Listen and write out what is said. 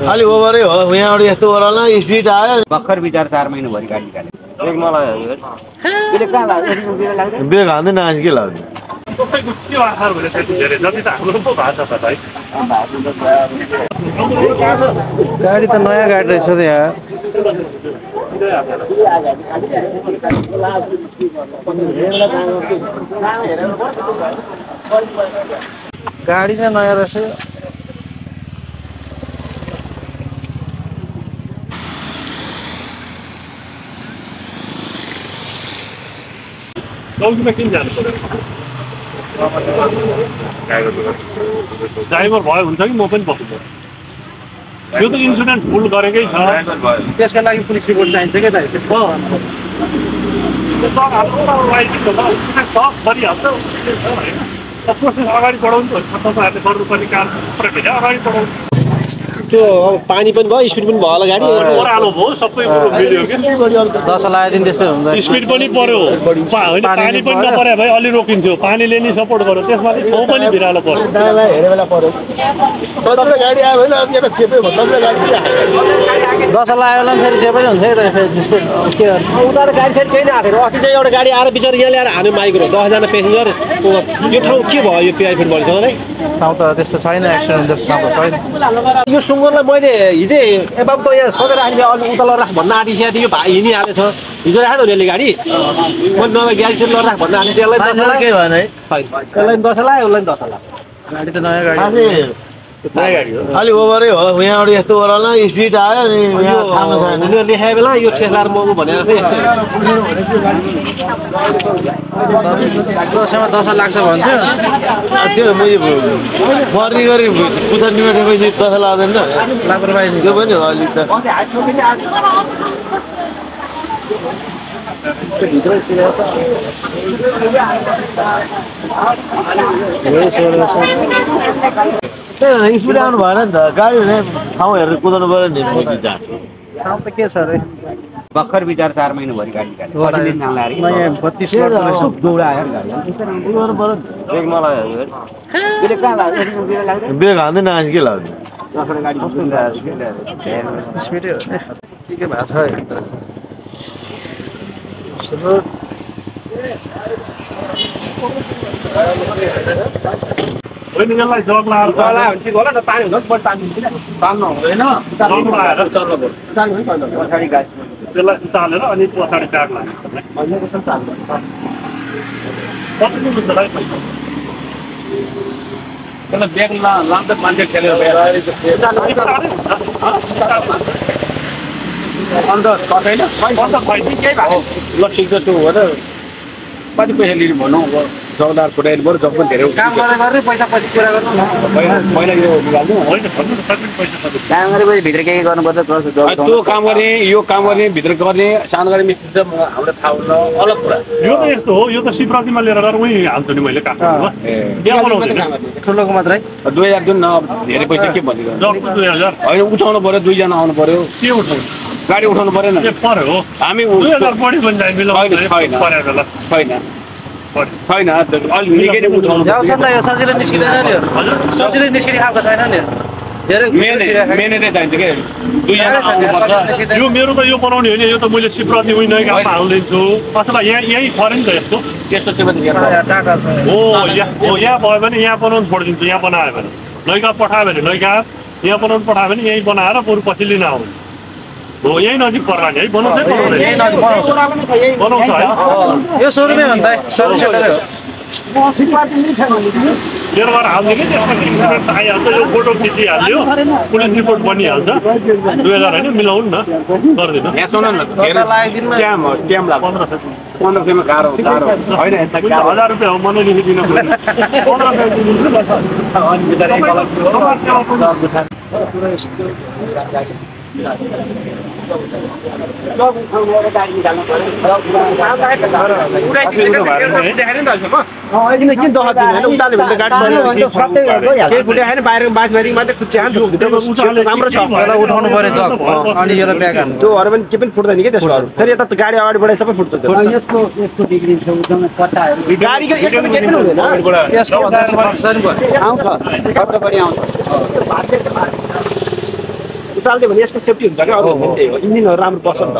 अलि ओभरै हो यहाँबाट यस्तो ओह्रालो स्पिड आयो भर्खर विचार 4 महिनाभरि गाडी निकाले ब्रेक मलाई ब्रेक कहाँ लाग्यो ब्रेक हान्दैन आज के लाग्यो तपाईँको के आधार भने त्यति धेरै जति त हाम्रो पो भएको छ त भाइ गाडी त नयाँ गाडी रहेछ त यहाँ गाडी नै नयाँ रहेछ चौकीमा किन जानु पर्यो ड्राइभर भयो हुन्छ कि म पनि बस्छु यो त इन्सुरेन्स फुल गरेकै छ त्यसका लागि पुलिस रिपोर्ट चाहिन्छ क्या त गरिहाल्छ प्रोसेस अगाडि बढाउनु तपाईँहरूले गर्नुपर्ने काम अगाडि बढाउनु त्यो अब पानी पनि भयो स्पिड पनि भयो होला गाडी ओह्रालो भयो सबै कुरो मिल्यो कि दशा लगाइदिनु त्यस्तै हुन्छ स्पिड पनि पर्यो होइन पानी पनि नपरे भए अलि रोकिन्थ्यो पानीले नि सपोर्ट गर्यो त्यसमा ठाउँ पनि भिरालो पर्यो दशा लाग्यो भने फेरि जे पनि हुन्छ है त्यस्तै के उता गाडी साइड केही नै आएको अस्ति चाहिँ एउटा गाडी आएर बिचार यहाँ ल्याएर हान्यो माइक्रो 10जना पेसेन्जर यो ठाउँ के भयो यो पिआइफिट बढीसँग नै ठाउँ त त्यस्तो छैन एक्सिडेन्ट त्यस्तो ठाउँ त छैन यो सुँगुरलाई मैले हिजो एबाब त यहाँ सोधेर राख्ने अलि उता लराख भन्न आँटिसकेको थियो यो भाइ हिँडिहालेछ हिजो राखेको यसले गाडी मैले नभए गाडी चाहिँ लराख भन्न आँटेको थिएँ यसलाई के भएन है यसलाई 10 लाग्यो उसलाई 10 लाग्यो गाडी त नयाँ गाडी अलि ओभरै हो यहाँबाट यस्तो ओह्रालो स्पिड आयो अनि उनीहरूले लेखाए बेला यो ठेलार मगु भनेको थिएँ दसैँमा दशा लाग्छ भन्थ्यो त्यो मैले मर्नी गरी पुछानी मेटेपछि दशा लाग्दैन लापरवाही त्यो पनि हो अलिक त स्पिड आउनु भएन नि त गाडी हुने ठाउँ हेरेर कुदाउनु पऱ्यो नि ठाउँ त के छ अरे भर्खर विचार 4 महिनाभरि गाडी निकाले ब्रेक हान्दैन आज के लाग्यो स्पिडै हो के भएको छ होइन यसलाई जग लाएर ठिक होला त पानी हुन्छ बढी पानी तान्नु हुँदैन जग लाएर त्यसलाई चालेर अनि पछाडि ब्याग लाग्छ त्यसलाई ब्याग लाँदा मान्छे खेलेर अन्त कसैन केही भएको ल ठिक छ त्यो हो त कति पैसा लिनु भनौँ अब जग्दार छुट्याइनु पऱ्यो जग पनि धेरै काम गरेर पैसा पुरा गर्नु पहिला यो निकाल्नु होइन काम गरेपछि भित्र के गर्नुपर्छ त्यो काम गर्ने यो काम गर्ने भित्र गर्ने सानो गाडी मिस्त्री छ हाम्रो थाहा हुन्न अलग कुरा यो त यस्तो हो यो त शिवरात्रिमा लिएर गएर उहीँ हाल्छु नि मैले काठमाडौँमा ठुलोको मात्रै 2000 जुन न धेरै पैसा के भनिदिनु जगको 2000 होइन उठाउनु पऱ्यो 2 जना आउनु पऱ्यो के उठाउनु गाडी उठाउनु परेन पर्यो हामी 2000 बढी पनि जाइ मिलाउनु परे बेला छैन अलि निकै नै उठाउनु सजिलै निस्किँदैन नि सजिलै निस्किने खालको छैन नि मेहनतै चाहिन्छ के 2 जना आउनुपर्छ यो मेरो त यो बनाउने होइन यो त मैले शिवरात्रि उही नयाँ गाउँमा हालिदिन्छु अथवा यहीँ पऱ्यो नि त यस्तो हो यहाँ भयो भने यहाँ बनाउनु छोडिदिन्छु यहाँ बनायो भने नैका पठायो भने नैका यहाँ बनाउनु पठायो भने यहीँ बनाएर बरु पछि लिन आउनु हो यही नजिक पर्ला नि है बनाउँछ यो सोरुमै हो नि त मेरो घर हाल्ने कि इन्सुरेन्स आइहाल्छ यो फोटो खिचिहाल्यो पुलिस रिपोर्ट बनिहाल्छ 2000 होइन मिलाउनु न गर्दिनु क्याम लाग्छ 1500 मा गाह्रो होइन 1000 रुपियाँ हो मलाई लेखिदिनु 1500 किन दह दिनु होइन उचाल्यो भने त गाडी केही फुट्यो होइन बाहिर बाँसबारी मात्रै खुच्चे राम्रो छ उठाउनु पर्यो चक अनि यो ब्याग हान्नु त्योहरू पनि के पनि फुट्दैन कि त्यसो फेरि यता गाडी अगाडि बढाइ सबै फुट्छ यसको बिग्रिन्छ उठाउने पट्टाहरू गाडीको यसको केही पनि हुँदैन यसको भन्दा खर्च नि भयो आउँछ खर्च बढी आउँछ उचाल्दियो भने यसको सेफ्टी हुन्छ क्या अरू त्यही हो इन्जिनहरू राम्रो बस्छ नि त